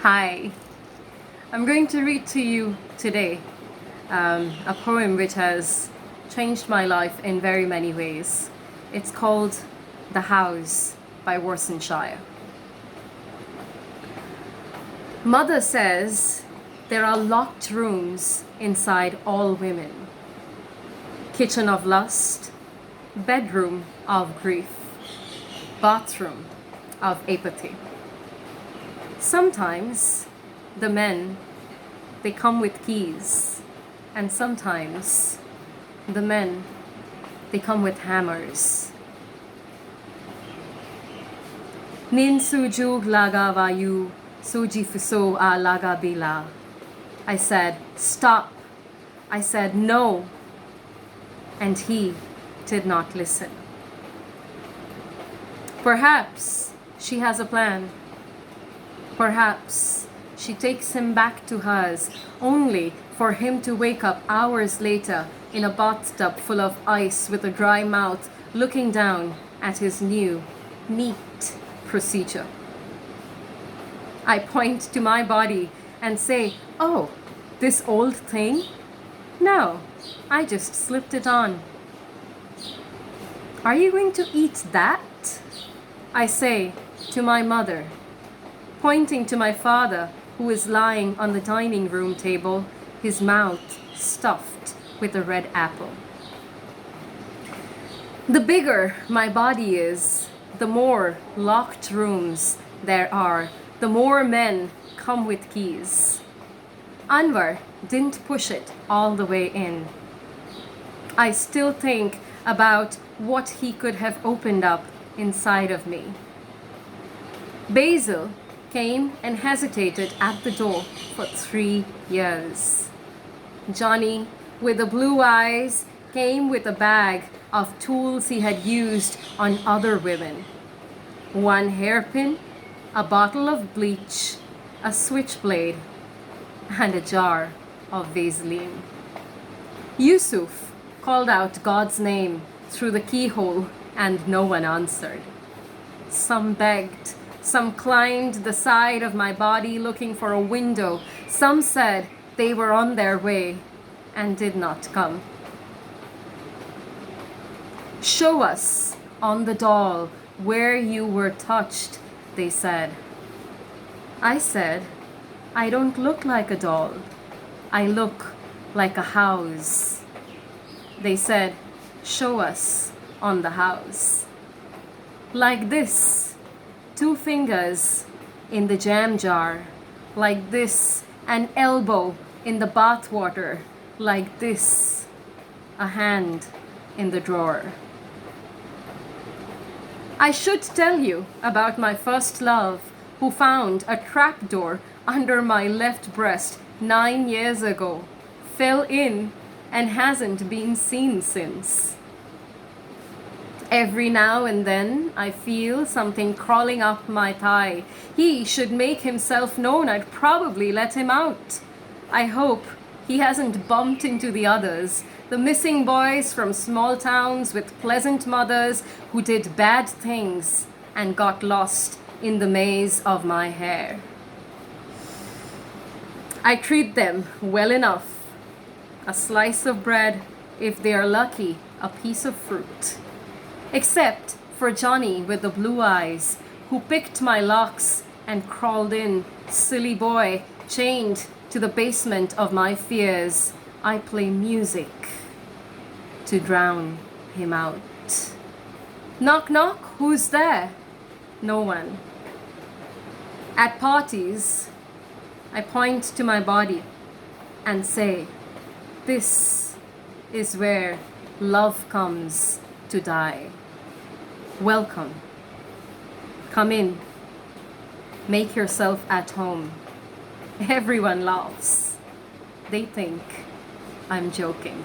Hi, I'm going to read to you today a poem which has changed my life in very many ways. It's called The House by Warsan Shire. Mother says there are locked rooms inside all women. Kitchen of lust, bedroom of grief, bathroom of apathy. Sometimes the men, they come with keys, and sometimes the men, they come with hammers. Nin sujug laga vayu, suji fuso a laga bila. I said, stop. I said, no. And he did not listen. Perhaps she has a plan. Perhaps she takes him back to hers, only for him to wake up hours later in a bathtub full of ice with a dry mouth, looking down at his new, neat procedure. I point to my body and say, oh, this old thing? No, I just slipped it on. Are you going to eat that? I say to my mother, pointing to my father, who is lying on the dining room table, his mouth stuffed with a red apple. The bigger my body is, the more locked rooms there are, the more men come with keys. Anwar didn't push it all the way in. I still think about what he could have opened up inside of me. Basil came and hesitated at the door for 3 years. Johnny, with the blue eyes, came with a bag of tools he had used on other women. 1 hairpin, a bottle of bleach, a switchblade, and a jar of Vaseline. Yusuf called out God's name through the keyhole and no one answered. Some begged. Some climbed the side of my body looking for a window. Some said they were on their way and did not come. Show us on the doll where you were touched, they said. I said, I don't look like a doll. I look like a house. They said, show us on the house. Like this. 2 fingers in the jam jar, like this, an elbow in the bath water, like this, a hand in the drawer. I should tell you about my first love, who found a trapdoor under my left breast 9 years ago, fell in, and hasn't been seen since. Every now and then, I feel something crawling up my thigh. He should make himself known. I'd probably let him out. I hope he hasn't bumped into the others, the missing boys from small towns with pleasant mothers who did bad things and got lost in the maze of my hair. I treat them well enough. A slice of bread, if they are lucky, a piece of fruit. Except for Johnny with the blue eyes, who picked my locks and crawled in, silly boy, chained to the basement of my fears. I play music to drown him out. Knock, knock, who's there? No one. At parties, I point to my body and say, this is where love comes to die. Welcome. Come in. Make yourself at home. Everyone laughs. They think I'm joking.